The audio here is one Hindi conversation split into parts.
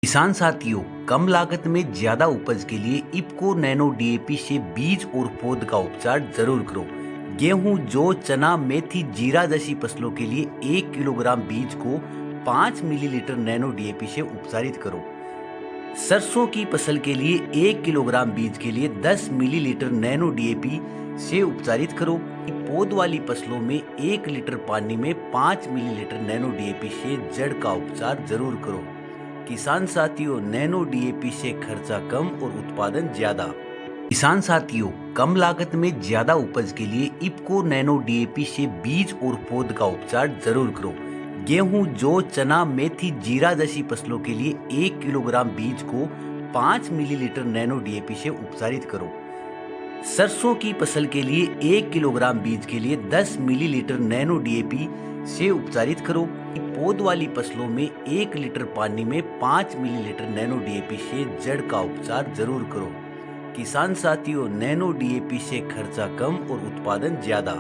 किसान साथियों, कम लागत में ज्यादा उपज के लिए इफ्को नैनो डीएपी से बीज और पौध का उपचार जरूर करो। गेहूं, जौ, चना, मेथी, जीरा जैसी फसलों के लिए 1 किलोग्राम बीज को 5 मिलीलीटर नैनो डीएपी से उपचारित करो। सरसों की फसल के लिए 1 किलोग्राम बीज के लिए 10 मिलीलीटर नैनो डीएपी से उपचारित करो। पौध वाली फसलों में 1 लीटर पानी में 5 मिलीलीटर नैनो डीएपी से जड़ का उपचार जरूर करो। किसान साथियों, नैनो डीएपी से खर्चा कम और उत्पादन ज्यादा। किसान साथियों, कम लागत में ज्यादा उपज के लिए इफ्को नैनो डीएपी से बीज और पौध का उपचार जरूर करो। गेहूं, जौ, चना, मेथी, जीरा जैसी फसलों के लिए 1 किलोग्राम बीज को 5 मिलीलीटर नैनो डीएपी से उपचारित करो। सरसों की फसल के लिए 1 किलोग्राम बीज के लिए 10 मिलीलीटर नैनो डीएपी से उपचारित करो। पौध वाली फसलों में 1 लीटर पानी में 5 मिलीलीटर नैनो डीएपी से जड़ का उपचार जरूर करो। किसान साथियों, नैनो डीएपी से खर्चा कम और उत्पादन ज्यादा।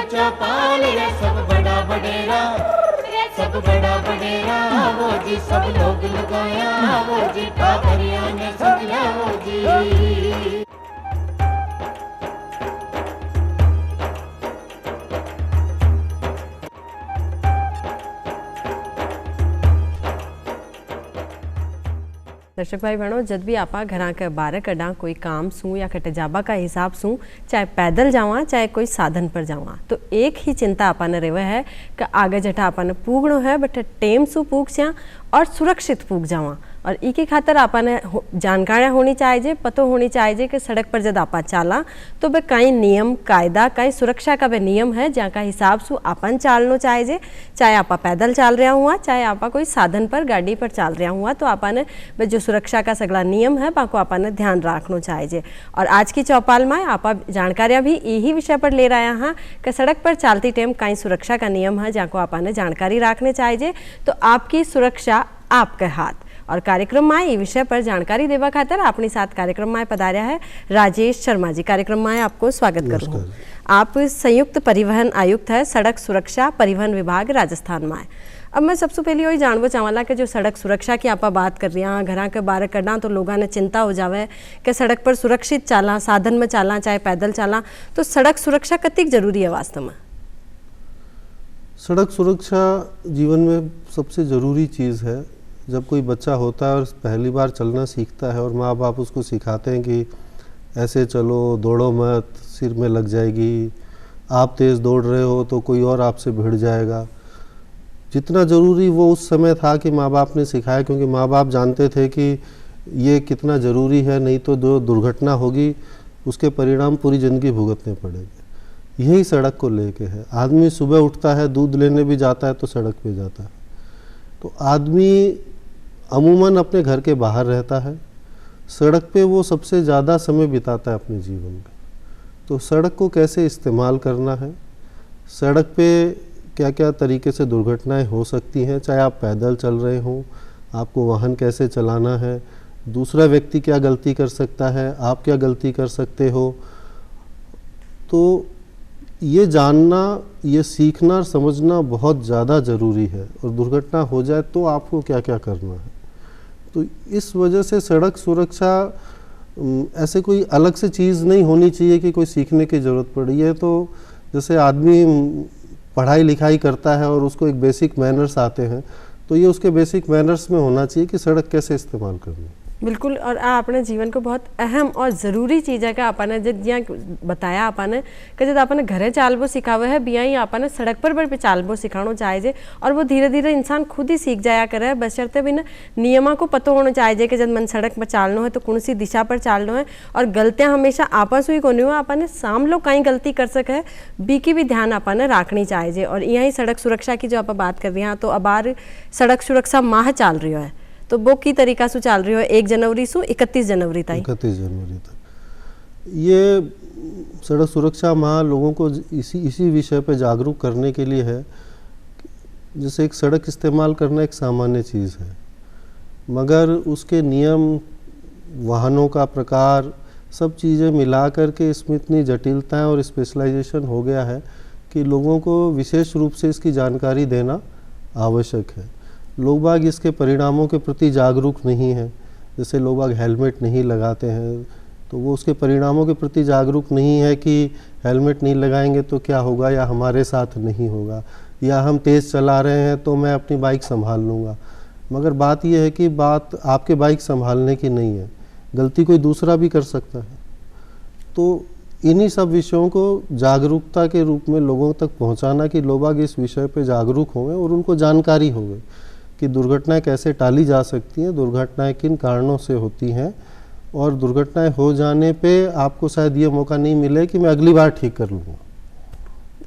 चौपाल रे सब बड़ा बडेरा, सब बड़ा बडेरा वो जी, सब लोग लगाया वो जी, टाबरिया ने समझा वो जी। दर्शक भाई बहनों, जब भी आपा घरा के बाहर कड़ा कोई काम सूँ या कटे जाबा का हिसाब सूँ, चाहे पैदल जावा चाहे कोई साधन पर जावा, तो एक ही चिंता आपने रेवे है कि आगे जटा आपने पूगणो है बट टेम सु पूग जा और सुरक्षित पूग जावा। और इके खातर आपने जानकारियाँ होनी चाहिए, पतो होनी चाहिए कि सड़क पर जब आपा चाला तो बे कई नियम कायदा कई सुरक्षा का बे नियम है जहाँ का हिसाब से आपन चालनो चाहिए। चाहे आपा पैदल चाल रहा हुआ चाहे आपा कोई साधन पर गाड़ी पर चाल रहा हुआ, तो आपने बे जो सुरक्षा का सगला नियम है बाको आपने ध्यान रखना चाहिए। और आज की चौपाल में आपा जानकारियाँ भी यही विषय पर ले रहे हैं कि सड़क पर चलती टाइम कई सुरक्षा का नियम है जहाँ को आपने जानकारी रखने चाहिए। तो आपकी सुरक्षा आपके हाथ। और कार्यक्रम में ये विषय पर जानकारी देवा खातर अपने साथ कार्यक्रम में पधार्या है राजेश शर्मा जी। कार्यक्रम में आपको स्वागत करूँ। आप संयुक्त परिवहन आयुक्त है सड़क सुरक्षा परिवहन विभाग राजस्थान में। अब मैं सबसे पहले वही जानना चाहला कि जो सड़क सुरक्षा की आप बात कर रही हैं, घर के बाहर करना तो लोगों ने चिंता हो जावे कि सड़क पर सुरक्षित चाला, साधन में चाला चाहे पैदल चाला, तो सड़क सुरक्षा कतिक जरूरी है वास्तव में? सड़क सुरक्षा जीवन में सबसे ज़रूरी चीज़ है। जब कोई बच्चा होता है और पहली बार चलना सीखता है और माँ बाप उसको सिखाते हैं कि ऐसे चलो, दौड़ो मत, सिर में लग जाएगी, आप तेज़ दौड़ रहे हो तो कोई और आपसे भिड़ जाएगा। जितना ज़रूरी वो उस समय था कि माँ बाप ने सिखाया, क्योंकि माँ बाप जानते थे कि ये कितना ज़रूरी है, नहीं तो जो दुर्घटना होगी उसके परिणाम पूरी ज़िंदगी भुगतने पड़ेंगे। यही सड़क को लेके है। आदमी सुबह उठता है, दूध लेने भी जाता है तो सड़क पे जाता है। तो आदमी अमूमन अपने घर के बाहर रहता है, सड़क पे वो सबसे ज़्यादा समय बिताता है अपने जीवन में। तो सड़क को कैसे इस्तेमाल करना है, सड़क पे क्या क्या तरीके से दुर्घटनाएं हो सकती हैं, चाहे आप पैदल चल रहे हों, आपको वाहन कैसे चलाना है, दूसरा व्यक्ति क्या गलती कर सकता है, आप क्या गलती कर सकते हो, तो ये जानना, ये सीखना और समझना बहुत ज़्यादा ज़रूरी है। और दुर्घटना हो जाए तो आपको क्या क्या करना है। तो इस वजह से सड़क सुरक्षा ऐसे कोई अलग से चीज़ नहीं होनी चाहिए कि कोई सीखने की ज़रूरत पड़ी है। तो जैसे आदमी पढ़ाई लिखाई करता है और उसको एक बेसिक मैनर्स आते हैं, तो ये उसके बेसिक मैनर्स में होना चाहिए कि सड़क कैसे इस्तेमाल करनी है। बिल्कुल। और अपने जीवन को बहुत अहम और ज़रूरी चीज़ है कि आपने जब यहाँ बताया आपने कि जब आपने घरे चालबो सिखावे है बिया ही आपने सड़क पर भी चालबो सिखाना चाहिए। और वो धीरे धीरे इंसान खुद ही सीख जाया करे, बशर्ते भी ना नियमा को पता होना चाहिए कि जब मन सड़क पर चालना है तो कौन सी दिशा पर चालना है। और गलतियाँ हमेशा आपस हुई को नहीं हो, आपने साम लोग कहीं गलती कर सके बी की भी ध्यान आपने रखनी चाहिए। और यही सड़क सुरक्षा की जो आप बात कर रही हैं, तो अब बार सड़क सुरक्षा माह चल रही है, तो वो की तरीका से चल रही है 1 जनवरी से 31 जनवरी तक। 31 जनवरी तक ये सड़क सुरक्षा माह लोगों को इसी विषय पे जागरूक करने के लिए है। जैसे एक सड़क इस्तेमाल करना एक सामान्य चीज़ है, मगर उसके नियम, वाहनों का प्रकार, सब चीज़ें मिला कर के इसमें इतनी जटिलताएं और स्पेशलाइजेशन हो गया है कि लोगों को विशेष रूप से इसकी जानकारी देना आवश्यक है। लोग बाग इसके परिणामों के प्रति जागरूक नहीं हैं। जैसे लोग बाग हेलमेट नहीं लगाते हैं तो वो उसके परिणामों के प्रति जागरूक नहीं है कि हेलमेट नहीं लगाएंगे तो क्या होगा या हमारे साथ नहीं होगा, या हम तेज़ चला रहे हैं तो मैं अपनी बाइक संभाल लूँगा। मगर बात यह है कि बात आपके बाइक संभालने की नहीं है, गलती कोई दूसरा भी कर सकता है। तो इन्हीं सब विषयों को जागरूकता के रूप में लोगों तक पहुंचाना कि लोग इस विषय पे जागरूक होंगे और उनको जानकारी होगी कि दुर्घटनाएं कैसे टाली जा सकती हैं, दुर्घटनाएं किन कारणों से होती हैं, और दुर्घटनाएं हो जाने पे आपको शायद ये मौका नहीं मिले कि मैं अगली बार ठीक कर लूँगा।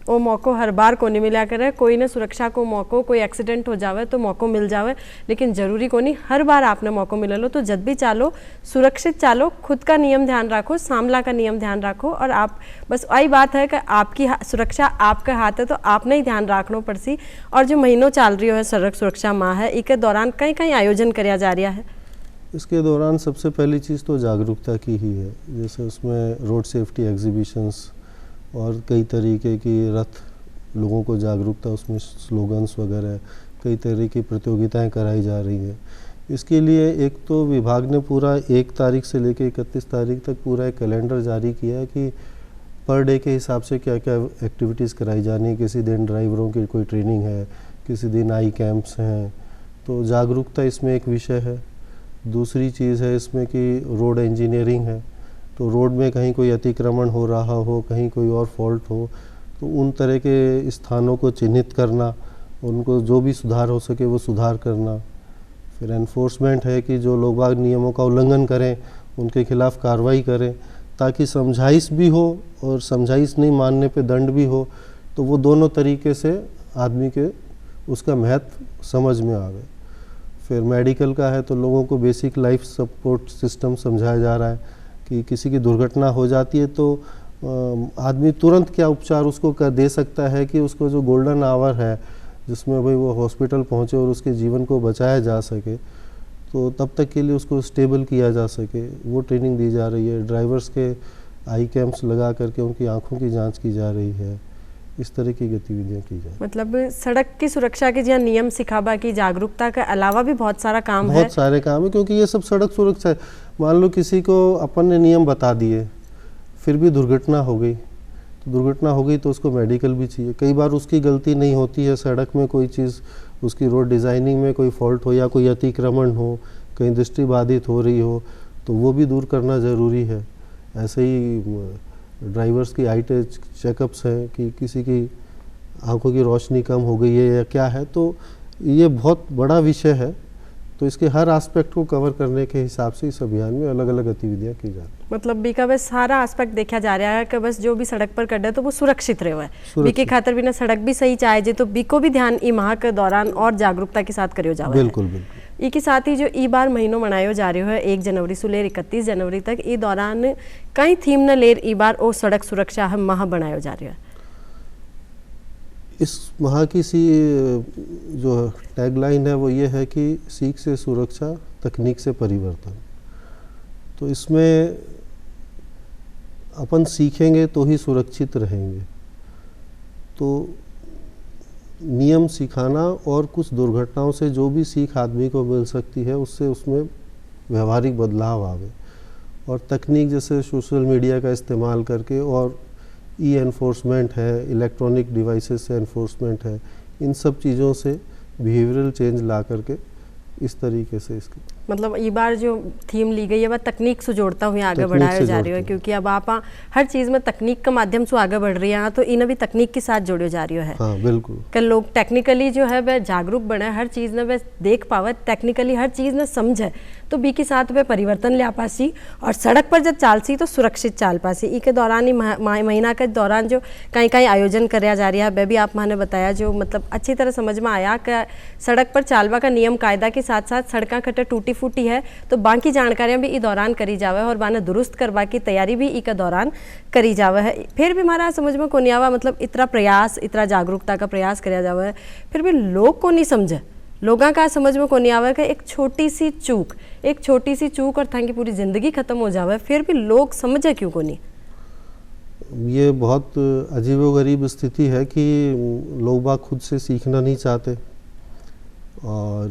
वो मौको हर बार को नहीं मिला करे, कोई ने सुरक्षा को मौको, कोई एक्सीडेंट हो जावे तो मौको मिल जावे, लेकिन जरूरी को नहीं हर बार आपने मौको मिले लो। तो जब भी चालो सुरक्षित चालो, खुद का नियम ध्यान रखो, सामला का नियम ध्यान रखो, और आप बस वही बात है कि आपकी सुरक्षा आपके हाथ है तो आपने ही ध्यान रखना पड़सी। और जो महीनों चल रही है सड़क सुरक्षा माह है, इसके दौरान कहीं कहीं आयोजन कराया जा रहा है। इसके दौरान सबसे पहली चीज़ तो जागरूकता की ही है। जैसे उसमें रोड सेफ्टी एग्जीबिशंस और कई तरीके की रथ, लोगों को जागरूकता, उसमें स्लोगन्स वगैरह, कई तरह की प्रतियोगिताएं कराई जा रही हैं। इसके लिए एक तो विभाग ने पूरा 1 तारीख से लेकर 31 तारीख तक पूरा एक कैलेंडर जारी किया है कि पर डे के हिसाब से क्या क्या एक्टिविटीज़ कराई जानी है। किसी दिन ड्राइवरों की कोई ट्रेनिंग है, किसी दिन आई कैंप्स हैं। तो जागरूकता इसमें एक विषय है। दूसरी चीज़ है इसमें कि रोड इंजीनियरिंग है। तो रोड में कहीं कोई अतिक्रमण हो रहा हो, कहीं कोई और फॉल्ट हो, तो उन तरह के स्थानों को चिन्हित करना, उनको जो भी सुधार हो सके वो सुधार करना। फिर एनफोर्समेंट है कि जो लोग बाग नियमों का उल्लंघन करें उनके खिलाफ़ कार्रवाई करें, ताकि समझाइश भी हो और समझाइश नहीं मानने पे दंड भी हो। तो वो दोनों तरीके से आदमी के उसका महत्व समझ में आवे। फिर मेडिकल का है तो लोगों को बेसिक लाइफ सपोर्ट सिस्टम समझाया जा रहा है कि किसी की दुर्घटना हो जाती है तो आदमी तुरंत क्या उपचार उसको कर दे सकता है कि उसको जो गोल्डन आवर है जिसमें भाई वो हॉस्पिटल पहुंचे और उसके जीवन को बचाया जा सके, तो तब तक के लिए उसको स्टेबल किया जा सके, वो ट्रेनिंग दी जा रही है। ड्राइवर्स के आई कैंप्स लगा करके उनकी आंखों की जांच की जा रही है। इस तरह की गतिविधियाँ की जाए। मतलब सड़क की सुरक्षा के जहाँ नियम सिखाबा की जागरूकता के अलावा भी बहुत सारा काम है। बहुत सारे काम है, क्योंकि ये सब सड़क सुरक्षा है। मान लो किसी को अपन ने नियम बता दिए, फिर भी दुर्घटना हो गई, तो दुर्घटना हो गई तो उसको मेडिकल भी चाहिए। कई बार उसकी गलती नहीं होती है, सड़क में कोई चीज़, उसकी रोड डिज़ाइनिंग में कोई फॉल्ट हो या कोई अतिक्रमण हो, कहीं दृष्टि बाधित हो रही हो, तो वो भी दूर करना ज़रूरी है। ऐसे ही ड्राइवर्स की आई चेकअप्स हैं कि किसी की आंखों की रोशनी कम हो गई है या क्या है, तो ये बहुत बड़ा विषय है। तो इसके हर एस्पेक्ट को कवर करने के हिसाब से इस अभियान में अलग अलग गतिविधियाँ की जाती हैं। मतलब बी का बस सारा एस्पेक्ट देखा जा रहा है कि बस जो भी सड़क पर कटे तो वो सुरक्षित रहे है। बी के खातर भी ना सड़क भी सही चाहे जे, तो बी को भी ध्यान ई माह के दौरान और जागरूकता के साथ करियो जावे। बिल्कुल बिल्कुल। ई के साथ ही जो ई बार महीनों मनायो जा रहे है 1 जनवरी से लेकर 31 जनवरी तक, ई दौरान कई थीम न लेर ई बार ओ सड़क सुरक्षा हम माह बनायो जा रही है। इस माह की जो टैगलाइन है वो ये है कि सीख से सुरक्षा, तकनीक से परिवर्तन। तो इसमें अपन सीखेंगे तो ही सुरक्षित रहेंगे। तो नियम सिखाना और कुछ दुर्घटनाओं से जो भी सीख आदमी को मिल सकती है उससे उसमें व्यवहारिक बदलाव आवे। और तकनीक जैसे सोशल मीडिया का इस्तेमाल करके, और ई एनफोर्समेंट है, इलेक्ट्रॉनिक डिवाइसेस से एनफोर्समेंट है, इन सब चीज़ों से बिहेवियरल चेंज ला करके इस तरीके से इसके मतलब ये बार जो थीम ली गई है वह तकनीक से जोड़ता हुए आगे बढ़ाया जा रही है, क्योंकि अब आप हर चीज़ में तकनीक के माध्यम से आगे बढ़ रही है, तो इन्हें भी तकनीक के साथ जोड़ो जा रही है। हाँ बिल्कुल। कि लोग टेक्निकली जो है वह जागरूक बने, हर चीज़ ने वह देख पावे, टेक्निकली हर चीज़ ने समझे, तो बी के साथ वह परिवर्तन ले पासी और सड़क पर जब चालसी तो सुरक्षित चाल पासी। ई के दौरान ही महीना के दौरान जो कहीं कहीं आयोजन कराया जा रहा है, वह भी आप मैंने बताया, जो मतलब अच्छी तरह समझ में आया कि सड़क पर चालवा का नियम कायदा के साथ साथ सड़कें खटे टूटी फूटी है तो बाकी जानकारियां भी ई दौरान करी जावे और बाने दुरुस्त करवा की तैयारी भी ई के दौरान करी जावे है। फिर भी हमारा समझ में को नहीं आवा, मतलब इतना प्रयास, इतना जागरूकता का प्रयास किया जावे है, फिर भी लोग को नहीं समझे, लोगों का समझ में को नहीं आवे कि एक छोटी सी चूक और थांकी पूरी जिंदगी खत्म हो जावे, फिर भी लोग समझे क्यों को नहीं। ये बहुत अजीबोगरीब स्थिति है कि लोग बाग खुद से सीखना नहीं चाहते, और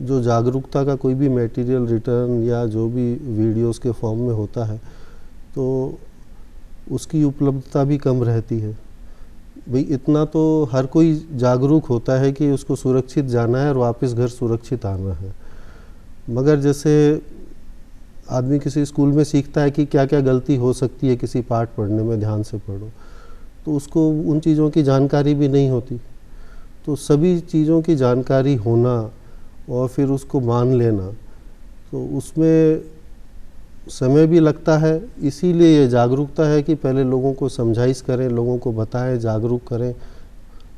जो जागरूकता का कोई भी मटेरियल रिटर्न या जो भी वीडियोस के फॉर्म में होता है तो उसकी उपलब्धता भी कम रहती है। भाई इतना तो हर कोई जागरूक होता है कि उसको सुरक्षित जाना है और वापस घर सुरक्षित आना है, मगर जैसे आदमी किसी स्कूल में सीखता है कि क्या क्या गलती हो सकती है किसी पाठ पढ़ने में, ध्यान से पढ़ो, तो उसको उन चीज़ों की जानकारी भी नहीं होती। तो सभी चीज़ों की जानकारी होना और फिर उसको मान लेना, तो उसमें समय भी लगता है। इसीलिए ये जागरूकता है कि पहले लोगों को समझाइश करें, लोगों को बताएं, जागरूक करें,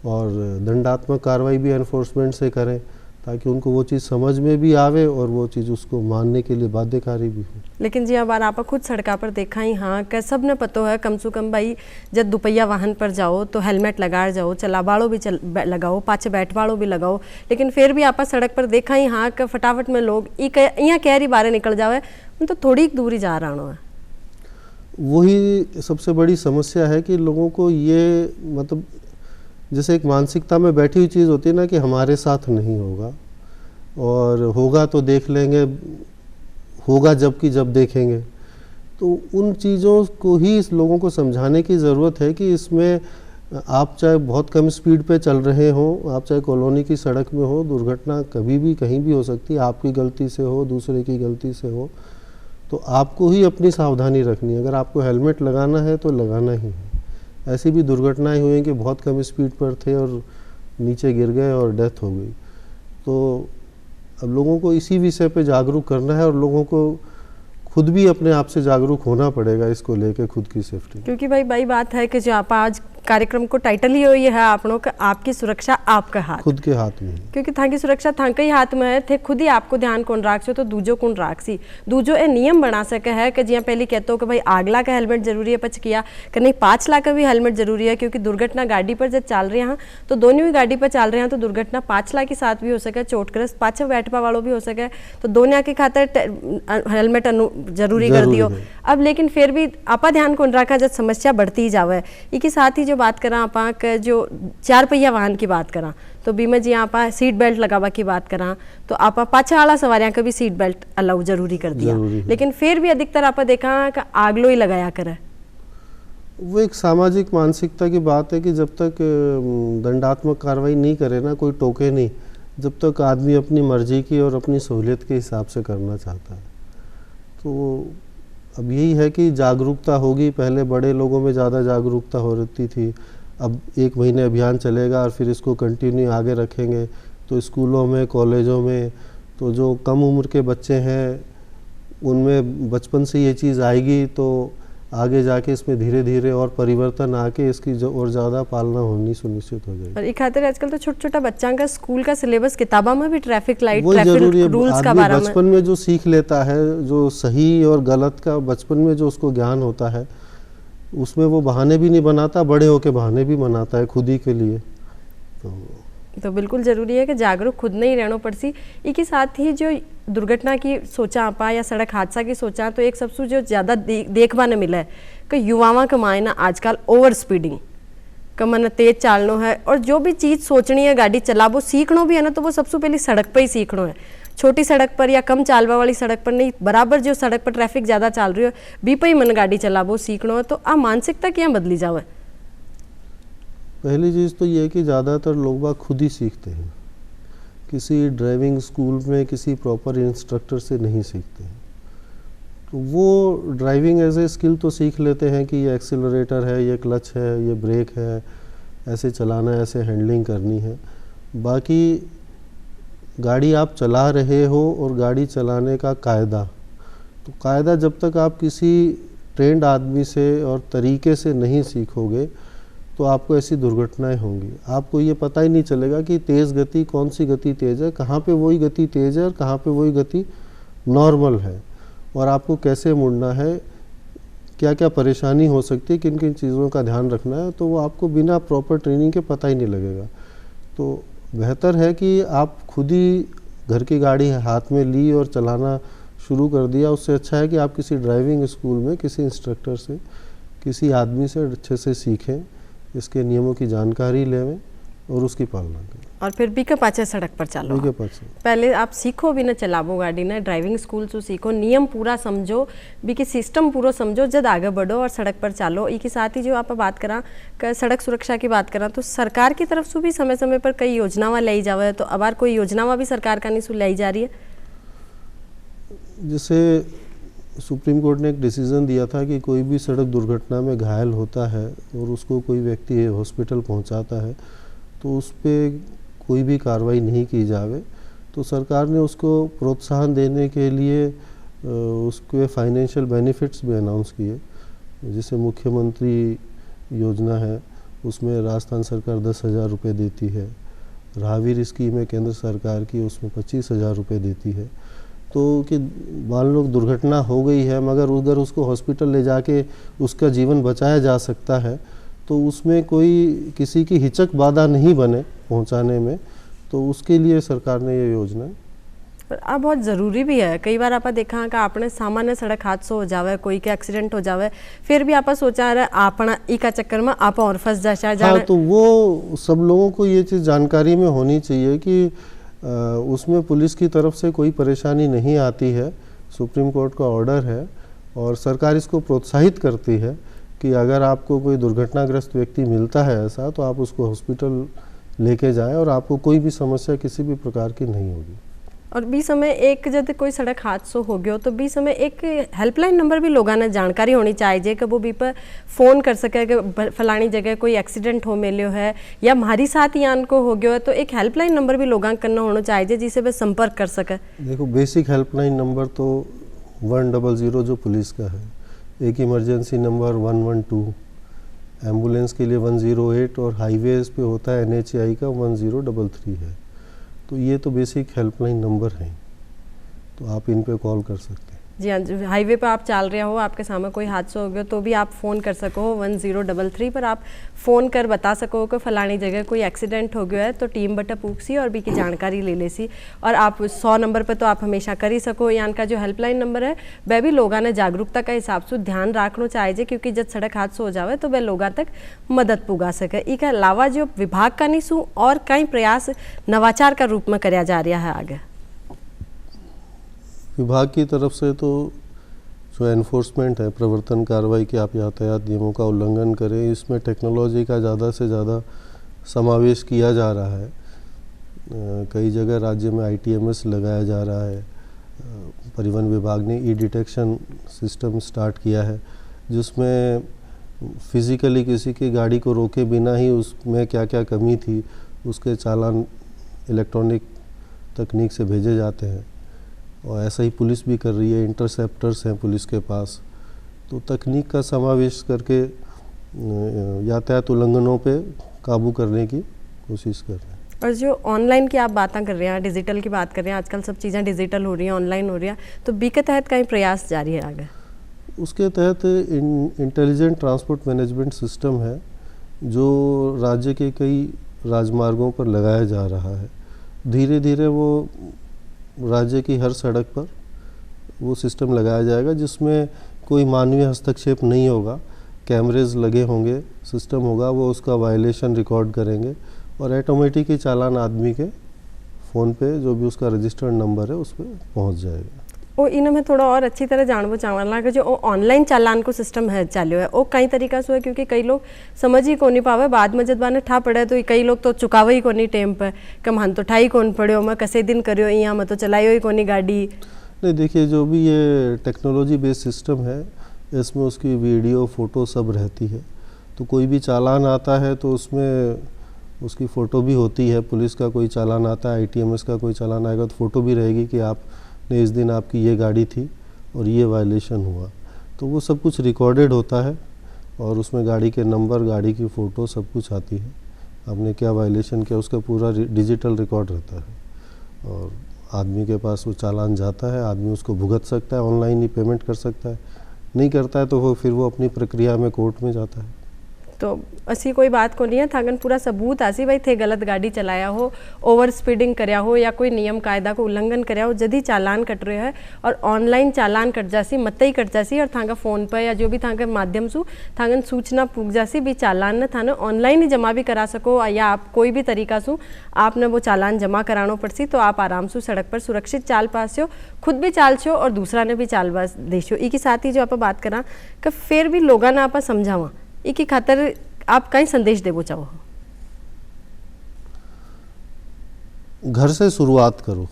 और दंडात्मक कार्रवाई भी एनफोर्समेंट से करें ताकि उनको वो चीज़ समझ में भी आवे और वो चीज़ उसको मानने के लिए बाध्यकारी भी हो। लेकिन जी अब आप खुद सड़का पर देखा ही हाँ कि सब ने पतो है कम से कम भाई जब दुपहिया वाहन पर जाओ तो हेलमेट लगा जाओ, चलाबाड़ो भी लगाओ, पाछे बैठवाड़ो भी लगाओ, लेकिन फिर भी आप सड़क पर देखा ही हाँ कि फटाफट में लोग यहाँ कैरी बारे निकल जावे तो थोड़ी दूरी जा रहा है। वही सबसे बड़ी समस्या है कि लोगों को ये मतलब जैसे एक मानसिकता में बैठी हुई चीज़ होती है ना कि हमारे साथ नहीं होगा, और होगा तो देख लेंगे, होगा जबकि जब देखेंगे। तो उन चीज़ों को ही इस लोगों को समझाने की ज़रूरत है कि इसमें आप चाहे बहुत कम स्पीड पे चल रहे हों, आप चाहे कॉलोनी की सड़क में हो, दुर्घटना कभी भी कहीं भी हो सकती है, आपकी गलती से हो, दूसरे की गलती से हो, तो आपको ही अपनी सावधानी रखनी है। अगर आपको हेलमेट लगाना है तो लगाना ही है। ऐसी भी दुर्घटनाएं हुई कि बहुत कम स्पीड पर थे और नीचे गिर गए और डेथ हो गई। तो अब लोगों को इसी विषय पे जागरूक करना है और लोगों को खुद भी अपने आप से जागरूक होना पड़ेगा इसको लेके, खुद की सेफ्टी। क्योंकि भाई बात है कि जो आप आज कार्यक्रम को टाइटल ही ये है आपनों का, आपकी सुरक्षा आपका हाथ, खुद के हाथ में, क्योंकि थांकी सुरक्षा थांके ही हाथ में है। थे खुद ही आपको ध्यान कौन राखसो तो दूजो कौन राखसी, दूजो ए नियम बना सके है कि जिया पहले कहते हो कि भाई आगला का हेलमेट जरूरी है, पच किया कि नहीं 5 लाख का भी हेलमेट जरूरी है, क्योंकि दुर्घटना गाड़ी पर जब चल रहे हैं तो दोनों ही गाड़ी पर चल रहे हैं तो दुर्घटना 5 लाख के साथ भी हो सके, चोटग्रस्त पाछे बैठवा वालों भी हो सके, तो दोनों के खातर हेलमेट जरूरी कर दियो। अब लेकिन फिर भी आपा ध्यान कौन रखा जब समस्या बढ़ती ही जावे। इसके साथ ही जो बात करा आपा जो 4 पहिया वाहन की बात करा तो बीमा जी आप सीट बेल्ट लगावा की बात करा तो आप पाछे वाला सवारियां का भी सीट बेल्ट अलाउ जरूरी कर दिया, लेकिन फिर भी अधिकतर आप देखा कि आगलो ही लगाया करे। वो एक सामाजिक मानसिकता की बात है कि जब तक दंडात्मक कार्रवाई नहीं करे ना, कोई टोके नहीं, जब तक आदमी अपनी मर्जी की और अपनी सहूलियत के हिसाब से करना चाहता है। तो अब यही है कि जागरूकता होगी। पहले बड़े लोगों में ज़्यादा जागरूकता हो रही थी, अब 1 महीने अभियान चलेगा और फिर इसको कंटिन्यू आगे रखेंगे। तो स्कूलों में, कॉलेजों में तो जो कम उम्र के बच्चे हैं उनमें बचपन से ये चीज़ आएगी, तो आगे जाके इसमें धीरे धीरे और परिवर्तन आके इसकी जो और ज़्यादा पालना होनी सुनिश्चित हो जाएगी। और एक खातिर आजकल तो छोटा बच्चा का स्कूल का सिलेबस किताबों में भी ट्रैफिक लाइट, ट्रैफिक रूल्स का बारे में बचपन में जो सीख लेता है, जो सही और गलत का बचपन में जो उसको ज्ञान होता है, उसमें वो बहाने भी नहीं बनाता, बड़े होके बहाने भी बनाता है खुद ही के लिए। तो बिल्कुल ज़रूरी है कि जागरूक खुद नहीं रहना पड़सी। इसके साथ ही जो दुर्घटना की सोचा आपा या सड़क हादसा की सोचा तो एक सबसे जो ज़्यादा देखवा ने मिला है कि युवाओं का मायना आजकल ओवर स्पीडिंग का मन तेज चालनो है, और जो भी चीज़ सोचनी है गाड़ी चला वो सीखना भी है ना तो वो सबसे पहले सड़क पर ही सीखना है। छोटी सड़क पर या कम चालवा वाली सड़क पर नहीं, बराबर जो सड़क पर ट्रैफिक ज़्यादा चल रही हो बी पे ही मन गाड़ी चला वो सीखना है। तो आ मानसिकता क्या बदली जावे? पहली चीज़ तो ये है कि ज़्यादातर लोग बाग खुद ही सीखते हैं, किसी ड्राइविंग स्कूल में किसी प्रॉपर इंस्ट्रक्टर से नहीं सीखते हैं। तो वो ड्राइविंग एज ए स्किल तो सीख लेते हैं कि ये एक्सीलरेटर है, ये क्लच है, ये ब्रेक है, ऐसे चलाना है, ऐसे हैंडलिंग करनी है। बाकी गाड़ी आप चला रहे हो और गाड़ी चलाने का कायदा, तो कायदा जब तक आप किसी ट्रेंड आदमी से और तरीके से नहीं सीखोगे तो आपको ऐसी दुर्घटनाएं होंगी। आपको ये पता ही नहीं चलेगा कि तेज़ गति, कौन सी गति तेज़ है, कहाँ पे वही गति तेज़ है और कहाँ पे वही गति नॉर्मल है, और आपको कैसे मुड़ना है, क्या क्या परेशानी हो सकती है, किन किन चीज़ों का ध्यान रखना है, तो वो आपको बिना प्रॉपर ट्रेनिंग के पता ही नहीं लगेगा। तो बेहतर है कि आप खुद ही घर की गाड़ी हाथ में ली और चलाना शुरू कर दिया। उससे अच्छा है कि आप किसी ड्राइविंग स्कूल में किसी इंस्ट्रक्टर से, किसी आदमी से अच्छे से सीखें, इसके नियमों की जानकारी लें और उसकी पालना करें। और फिर बीके पाछे सड़क पर चलो। बीके पाछे पहले आप सीखो भी ना चलाबो गाड़ी ने, ड्राइविंग स्कूल से सीखो, नियम पूरा समझो, बीके सिस्टम पूरा समझो, जब आगे बढ़ो और सड़क पर चलो। इसके साथ ही जो आप बात करा सड़क सुरक्षा की बात करा, तो सरकार की तरफ से भी समय समय पर कई योजनावां लाई जावे, तो अब कोई योजनावां भी सरकार का नहीं लाई जा रही है। जैसे सुप्रीम कोर्ट ने एक डिसीज़न दिया था कि कोई भी सड़क दुर्घटना में घायल होता है और उसको कोई व्यक्ति हॉस्पिटल पहुंचाता है तो उस पर कोई भी कार्रवाई नहीं की जावे। तो सरकार ने उसको प्रोत्साहन देने के लिए उसके फाइनेंशियल बेनिफिट्स भी अनाउंस किए। जैसे मुख्यमंत्री योजना है, उसमें राजस्थान सरकार 10,000 रुपये देती है। राहवीर स्कीम है केंद्र सरकार की, उसमें 25,000 रुपये देती है। तो कि मान लो दुर्घटना हो गई है मगर उधर उसको हॉस्पिटल ले जाके उसका जीवन बचाया जा सकता है, तो उसमें कोई किसी की हिचक बाधा नहीं बने पहुंचाने में, तो उसके लिए सरकार ने ये योजना। पर अब बहुत ज़रूरी भी है। कई बार आप देखा कि आपने सामान्य सड़क हादसा हो जावे, कोई के एक्सीडेंट हो जावे, फिर भी आप सोचा रहे अपना ई का चक्कर में आप और फंस जा। हाँ, तो वो सब लोगों को ये चीज़ जानकारी में होनी चाहिए कि उसमें पुलिस की तरफ से कोई परेशानी नहीं आती है। सुप्रीम कोर्ट का ऑर्डर है और सरकार इसको प्रोत्साहित करती है कि अगर आपको कोई दुर्घटनाग्रस्त व्यक्ति मिलता है ऐसा, तो आप उसको हॉस्पिटल लेके जाएं और आपको कोई भी समस्या किसी भी प्रकार की नहीं होगी। और भी समय एक जब कोई सड़क हादसा हो गयो तो भी समय एक हेल्पलाइन नंबर भी लोगों ने जानकारी होनी चाहिए कि वो भी पर फ़ोन कर सके कि फलानी जगह कोई एक्सीडेंट हो मिलो है या हमारी साथ यान को हो गयो है, तो एक हेल्पलाइन नंबर भी लोगों करना होना चाहिए जिससे वे संपर्क कर सके। देखो, बेसिक हेल्पलाइन नंबर तो 100 जो पुलिस का है, एक इमरजेंसी नंबर 112, एम्बुलेंस के लिए 108 और हाईवेज पे होता है NHAI का 1033 है। तो ये तो बेसिक हेल्पलाइन नंबर हैं, तो आप इन पे कॉल कर सकते हैं। जी हाँ, हाईवे पर आप चल रहे हो, आपके सामने कोई हादसा हो गया तो भी आप फ़ोन कर सको 1033 पर आप फ़ोन कर बता सको कि फलानी जगह कोई एक्सीडेंट हो गया है, तो टीम बटा पूछसी और भी की जानकारी ले लेसी। और आप 100 नंबर पर तो आप हमेशा कर ही सको। यान का जो हेल्पलाइन नंबर है वह भी लोगों ने जागरूकता का हिसाब से ध्यान रखना चाहिए, क्योंकि जब सड़क हादसा हो जाए तो वह लोगों तक मदद पुगा सके। इसके अलावा जो विभाग का नहीं सू और कई प्रयास नवाचार का रूप में कराया जा रहा है आगे विभाग की तरफ से, तो जो एनफोर्समेंट है, प्रवर्तन कार्रवाई की आप यातायात नियमों का उल्लंघन करें, इसमें टेक्नोलॉजी का ज़्यादा से ज़्यादा समावेश किया जा रहा है। कई जगह राज्य में ITMS लगाया जा रहा है। परिवहन विभाग ने डिटेक्शन सिस्टम स्टार्ट किया है, जिसमें फिज़िकली किसी की गाड़ी को रोके बिना ही उसमें क्या क्या कमी थी उसके चालान इलेक्ट्रॉनिक तकनीक से भेजे जाते हैं। और ऐसा ही पुलिस भी कर रही है, इंटरसेप्टर्स हैं पुलिस के पास। तो तकनीक का समावेश करके यातायात उल्लंघनों पे काबू करने की कोशिश कर रहे हैं। और जो ऑनलाइन की आप बातें कर रहे हैं, डिजिटल की बात कर रहे हैं, आजकल सब चीज़ें डिजिटल हो रही हैं, ऑनलाइन हो रही हैं, तो बी के तहत कई प्रयास जारी है आगे। उसके तहत इंटेलिजेंट ट्रांसपोर्ट मैनेजमेंट सिस्टम है जो राज्य के कई राजमार्गों पर लगाया जा रहा है। धीरे धीरे वो राज्य की हर सड़क पर वो सिस्टम लगाया जाएगा जिसमें कोई मानवीय हस्तक्षेप नहीं होगा। कैमरेज लगे होंगे, सिस्टम होगा, वो उसका वायलेशन रिकॉर्ड करेंगे और ऑटोमेटिक ही चालान आदमी के फ़ोन पे जो भी उसका रजिस्टर्ड नंबर है उस पर पहुँच जाएगा। वो इन में थोड़ा और अच्छी तरह जानना चाहूँगा कि जो ऑनलाइन चालान को सिस्टम है चालू है वो कई तरीका से है, क्योंकि कई लोग समझ ही को नहीं पावे, बाद में जब बाने ठा पड़े तो कई लोग तो चुकावे ही को नहीं टाइम पर कि हम तो ठाई कौन पड़ो, मैं कसे दिन करो यहाँ मैं तो चलायो ही को नहीं गाड़ी। नहीं, देखिए, जो भी ये टेक्नोलॉजी बेस्ड सिस्टम है इसमें उसकी वीडियो फ़ोटो सब रहती है। तो कोई भी चालान आता है तो उसमें उसकी फ़ोटो भी होती है। पुलिस का कोई चालान आता है, ITMS का कोई चालान आएगा तो फ़ोटो भी रहेगी कि आपने इस दिन आपकी ये गाड़ी थी और ये वायलेशन हुआ। तो वो सब कुछ रिकॉर्डेड होता है और उसमें गाड़ी के नंबर, गाड़ी की फ़ोटो सब कुछ आती है। आपने क्या वायलेशन किया उसका पूरा डिजिटल रिकॉर्ड रहता है और आदमी के पास वो चालान जाता है, आदमी उसको भुगत सकता है, ऑनलाइन ही पेमेंट कर सकता है। नहीं करता है तो वो फिर वो अपनी प्रक्रिया में कोर्ट में जाता है। तो असी कोई बात को नहीं है थागन पूरा सबूत आसी भाई थे गलत गाड़ी चलाया हो, ओवर स्पीडिंग करया हो या कोई नियम कायदा को उल्लंघन करया हो, जदी चालान कट रहे है और ऑनलाइन चालान कट जासी, मत ही कट जासी और थांगा फोन पर या जो भी थांगे माध्यम से थांगन सूचना पूग जासी भी चालान न थाने ऑनलाइन ही जमा भी करा सको या आप कोई भी तरीका से आपने वो चालान जमा करानो पड़सी तो आप आराम से सड़क पर सुरक्षित चाल पास हो, खुद भी चाल छो और दूसरा ने भी चाल पास देशो। ई के साथ ही जो आप बात करा कि फिर भी लोगों ने आप समझावा इकी खातर आप कई संदेश देवो चाहो? घर से शुरुआत करो।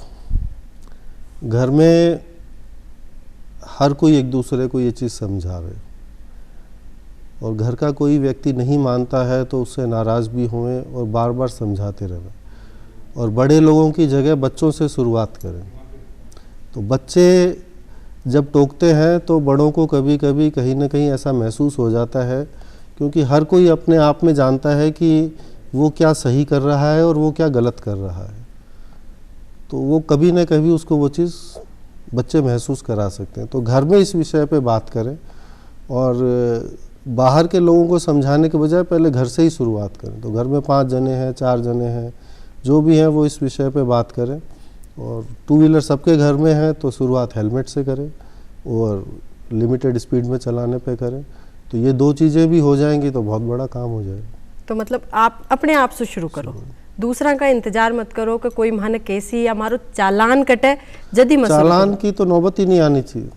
घर में हर कोई एक दूसरे को ये चीज़ समझावे और घर का कोई व्यक्ति नहीं मानता है तो उससे नाराज़ भी हुए और बार बार समझाते रहें और बड़े लोगों की जगह बच्चों से शुरुआत करें। तो बच्चे जब टोकते हैं तो बड़ों को कभी कभी कहीं ना कहीं ऐसा महसूस हो जाता है, क्योंकि हर कोई अपने आप में जानता है कि वो क्या सही कर रहा है और वो क्या गलत कर रहा है। तो वो कभी ना कभी उसको वो चीज़ बच्चे महसूस करा सकते हैं। तो घर में इस विषय पे बात करें और बाहर के लोगों को समझाने के बजाय पहले घर से ही शुरुआत करें। तो घर में 5 जने हैं, 4 जने हैं, जो भी हैं वो इस विषय पे बात करें। और 2 व्हीलर सबके घर में है तो शुरुआत हेलमेट से करें और लिमिटेड स्पीड में चलाने पे करें। तो ये 2 चीज़ें भी हो जाएंगी तो बहुत बड़ा काम हो जाएगा। तो मतलब आप अपने आप से शुरू करो, दूसरा का इंतजार मत करो कि कोई माने कैसी या मारो चालान कटे जदी मत चालान की तो नौबत ही नहीं आनी चाहिए।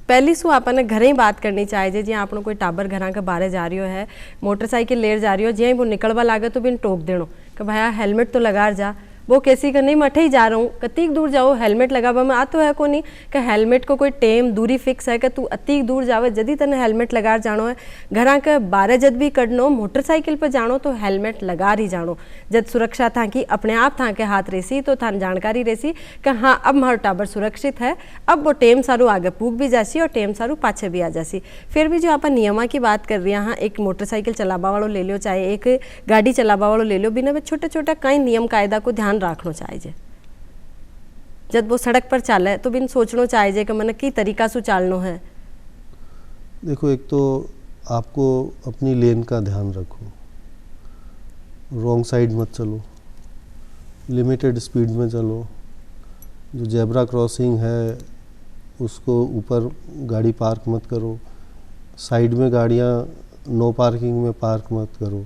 पहली सु आपने घरे ही बात करनी चाहिए। जी आपने कोई टाबर घर के बाहर जा रही है, मोटरसाइकिल ले जा रही हो, जी वो निकलवा लागे तो बिन टोक देनो कि भाया हेलमेट तो लगा जा। वो कैसी का नहीं मठे ही जा रहा हूँ, कतीक दूर जाओ हेलमेट लगावा में आ तो है को नहीं कि हेलमेट को कोई टेम दूरी फिक्स है कि तू अतीक दूर जावे जदी तने हेलमेट लगा जानो है। घरा के 12 जद भी कढनो मोटरसाइकिल पर जानो तो हेलमेट लगा ही जानो। जद सुरक्षा था कि अपने आप था के हाथ रेसी तो थान जानकारी रेसी कि हाँ अब हमारा टाबर सुरक्षित है, अब वो टेम सारू आगे पूग भी जासी और टेम सारू पाछे भी आ जासी। फिर भी जो आप नियमा की बात कर रही हैं, एक मोटरसाइकिल चलावा वालों ले लो चाहे एक गाड़ी चलावा वालों ले लो, बिना में छोटे छोटे कई नियम कायदा को ध्यान रखना चाहिए। जब वो सड़क पर चाले तो बिन सोचना चाहिए कि मन की तरीका से चालनो है। देखो, एक तो आपको अपनी लेन का ध्यान रखो, रॉन्ग साइड मत चलो, लिमिटेड स्पीड में चलो। जो जेब्रा क्रॉसिंग है उसको ऊपर गाड़ी पार्क मत करो, साइड में गाड़ियाँ नो पार्किंग में पार्क मत करो।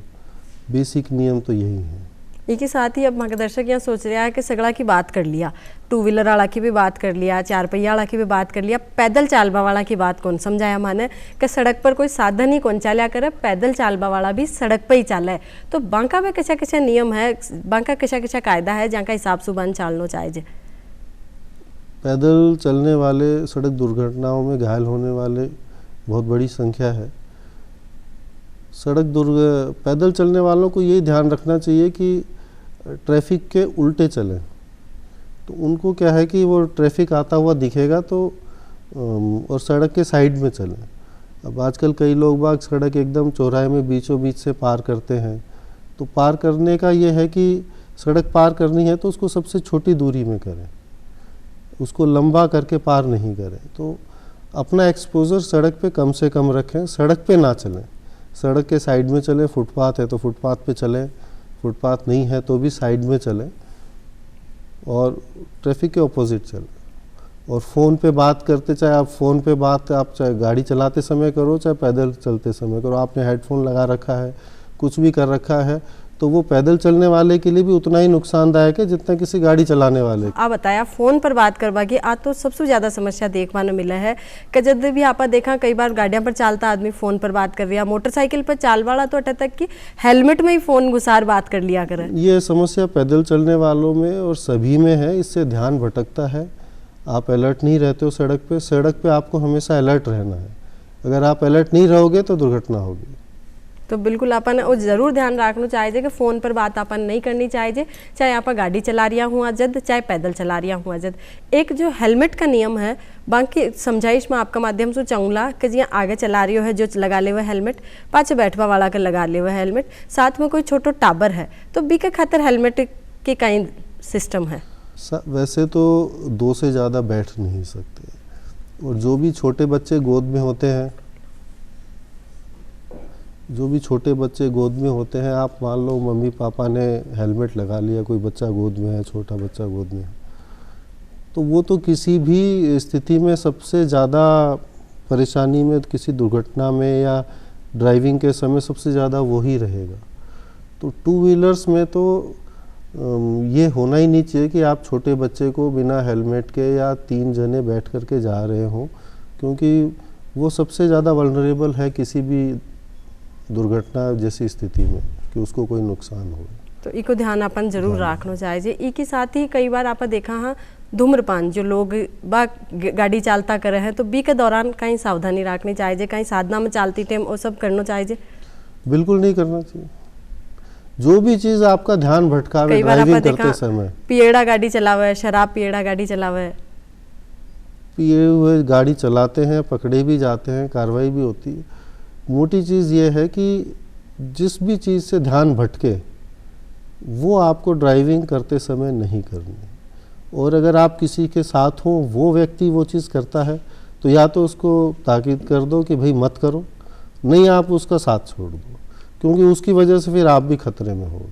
बेसिक नियम तो यही है। इसके साथ ही अब मार्गदर्शक यहाँ सोच रहा है कि सगड़ा की बात कर लिया, 2 व्हीलर वाला की भी बात कर लिया, 4 पहिया वाला की भी बात कर लिया, पैदल चालबा वाला की बात कौन समझाया माने कि सड़क पर कोई साधन ही कौन चाल्या करे, पैदल चालबा वाला भी सड़क पर ही चाले। तो बांका में कैसा कैसा नियम है, बांका कैसा कैसा कायदा है जहाँ का हिसाब से बन चालना चाहिए? पैदल चलने वाले सड़क दुर्घटनाओं में घायल होने वाले बहुत बड़ी संख्या है। पैदल चलने वालों को यही ध्यान रखना चाहिए कि ट्रैफिक के उल्टे चलें। तो उनको क्या है कि वो ट्रैफिक आता हुआ दिखेगा तो और सड़क के साइड में चलें। अब आजकल कई लोग बाग सड़क एकदम चौराहे में बीचों बीच से पार करते हैं। तो पार करने का ये है कि सड़क पार करनी है तो उसको सबसे छोटी दूरी में करें, उसको लंबा करके पार नहीं करें। तो अपना एक्सपोजर सड़क पे कम से कम रखें, सड़क पे ना चलें, सड़क के साइड में चलें। फुटपाथ है तो फुटपाथ पे चलें, फुटपाथ नहीं है तो भी साइड में चलें और ट्रैफिक के ऑपोजिट चलें। और फ़ोन पे बात करते, चाहे आप फ़ोन पे बात आप चाहे गाड़ी चलाते समय करो चाहे पैदल चलते समय करो, आपने हेडफोन लगा रखा है, कुछ भी कर रखा है, तो वो पैदल चलने वाले के लिए भी उतना ही नुकसानदायक है जितना किसी गाड़ी चलाने वाले। आप बताया फोन पर बात करवा की आज तो सबसे ज्यादा समस्या देखने मिला है कि जब भी आप देखा कई बार गाड़ियां पर चालता आदमी फोन पर बात कर रहा, मोटरसाइकिल पर चाल वाला तो अटे तक कि हेलमेट में ही फोन घुसार बात कर लिया करे। ये समस्या पैदल चलने वालों में और सभी में है, इससे ध्यान भटकता है। आप अलर्ट नहीं रहते हो सड़क पे आपको हमेशा अलर्ट रहना है। अगर आप अलर्ट नहीं रहोगे तो दुर्घटना होगी। तो बिल्कुल अपन वो जरूर ध्यान रखना चाहिए कि फ़ोन पर बात अपन नहीं करनी चाहिए, चाहे आप गाड़ी चला रहा हुआ जद, चाहे पैदल चला रहा हुआ जद। एक जो हेलमेट का नियम है, बाकी समझाइश में आपका माध्यम से चाहूँगा कि जियाँ आगे चला रही है जो लगा ले हुआ हेलमेट, पाछे बैठवा वाला का लगा ले हुआ हेलमेट, साथ में कोई छोटो टाबर है तो बी के खातिर हेलमेट के कई सिस्टम है। वैसे तो 2 से ज़्यादा बैठ नहीं सकते, और जो भी छोटे बच्चे गोद में होते हैं, आप मान लो मम्मी पापा ने हेलमेट लगा लिया, कोई बच्चा गोद में है, छोटा बच्चा गोद में है, तो वो तो किसी भी स्थिति में सबसे ज़्यादा परेशानी में, किसी दुर्घटना में या ड्राइविंग के समय सबसे ज़्यादा वो ही रहेगा। तो 2 व्हीलर्स में तो ये होना ही नहीं चाहिए कि आप छोटे बच्चे को बिना हेलमेट के या 3 जने बैठ करके जा रहे हों, क्योंकि वो सबसे ज़्यादा वल्नरेबल है किसी भी दुर्घटना जैसी स्थिति में कि उसको कोई नुकसान हो। तो इको ध्यान अपन जरूर रखना चाहिए। ई के साथ ही कई बार आप देखा हाँ धूम्रपान जो लोग गाड़ी चालता करे हैं, तो बी के दौरान कहीं सावधानी रखनी चाहिए, कहीं साधना में चालती टाइम वो सब करना चाहिए? बिल्कुल नहीं करना चाहिए। जो भी चीज़ आपका ध्यान भटकावे ड्राइविंग करते समय, पिएड़ा गाड़ी चलावे, शराब पिएड़ा गाड़ी चलावे, पिए हुए गाड़ी चलाते हैं, पकड़े भी जाते हैं, कार्रवाई भी होती है। मोटी चीज़ ये है कि जिस भी चीज़ से ध्यान भटके वो आपको ड्राइविंग करते समय नहीं करनी, और अगर आप किसी के साथ हो, वो व्यक्ति वो चीज़ करता है, तो या तो उसको ताकीद कर दो कि भाई मत करो, नहीं आप उसका साथ छोड़ दो, क्योंकि उसकी वजह से फिर आप भी खतरे में होगे,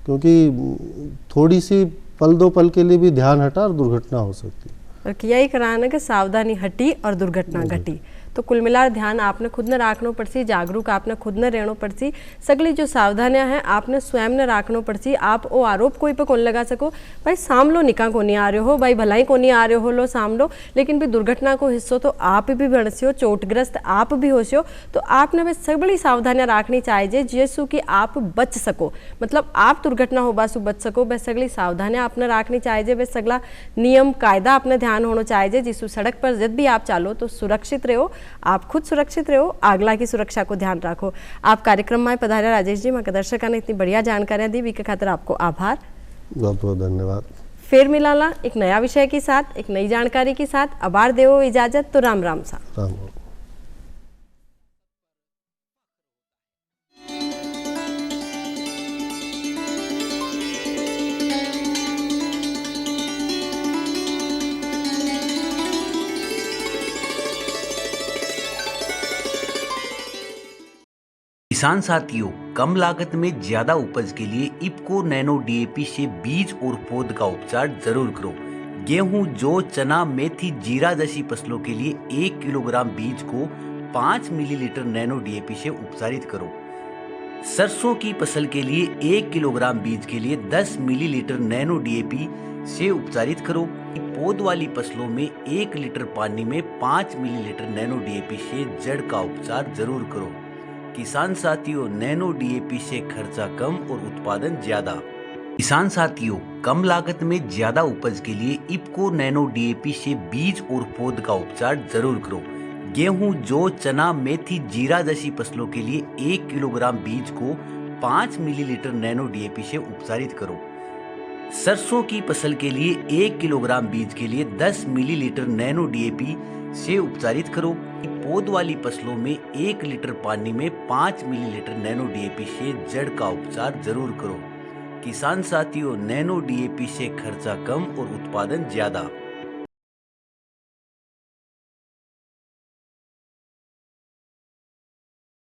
क्योंकि थोड़ी सी पल 2 पल के लिए भी ध्यान हटा और दुर्घटना हो सकती है। और किया ही कराना कि सावधानी हटी और दुर्घटना घटी। तो कुल मिलाकर ध्यान आपने खुद ने रखना पड़सी, जागरूक आपने खुद ने रहना पड़सी, सगली जो सावधानियां हैं आपने स्वयं ने रखना पड़सी। आप वो आरोप कोई पे कौन लगा सको, भाई सामलो निकाह को नहीं आ रहे हो, भाई भलाई को नहीं आ रहे हो, लो सामलो, लेकिन भी दुर्घटना को हिस्सों तो आप भी बणसी हो, चोटग्रस्त आप भी हो सो, तो आपने वे सगली सावधानियां रखनी चाहिए जिससे कि आप बच सको, मतलब आप दुर्घटना हो बासु बच सको। वे सगली सावधानियां आपने रखनी चाहिए, वे सगला नियम कायदा अपने ध्यान होना चाहिए, जिससे सड़क पर जब भी आप चालो तो सुरक्षित रहो, आप खुद सुरक्षित रहो, अगला की सुरक्षा को ध्यान रखो। आप कार्यक्रम में पधारे राजेश जी, मां दर्शकों ने इतनी बढ़िया जानकारियां दी, के खातिर आपको आभार, बहुत बहुत धन्यवाद। फिर मिलाला एक नया विषय के साथ, एक नई जानकारी के साथ। आभार देवो इजाजत, तो राम राम सा। राम राम। किसान साथियों, कम लागत में ज्यादा उपज के लिए इप्को नैनो डीएपी से बीज और पौध का उपचार जरूर करो। गेहूं, जौ, चना, मेथी, जीरा जैसी फसलों के लिए 1 किलोग्राम बीज को 5 मिलीलीटर नैनो डीएपी से उपचारित करो। सरसों की फसल के लिए 1 किलोग्राम बीज के लिए 10 मिलीलीटर नैनो डीएपी से उपचारित करो। पौध वाली फसलों में 1 लीटर पानी में 5 मिलीलीटर नैनो डीएपी से जड़ का उपचार जरूर करो। किसान साथियों, नैनो डीएपी से खर्चा कम और उत्पादन ज्यादा। किसान साथियों, कम लागत में ज्यादा उपज के लिए इप्को नैनो डीएपी से बीज और पौध का उपचार जरूर करो। गेहूं, जौ, चना, मेथी, जीरा जैसी फसलों के लिए 1 किलोग्राम बीज को 5 मिलीलीटर नैनो डीएपी से उपचारित करो। सरसों की फसल के लिए 1 किलोग्राम बीज के लिए 10 मिलीलीटर नैनो डीएपी से उपचारित करो। पौध वाली फसलों में 1 लीटर पानी में 5 मिलीलीटर नैनो डीएपी से जड़ का उपचार जरूर करो। किसान साथियों, नैनो डीएपी से खर्चा कम और उत्पादन ज्यादा।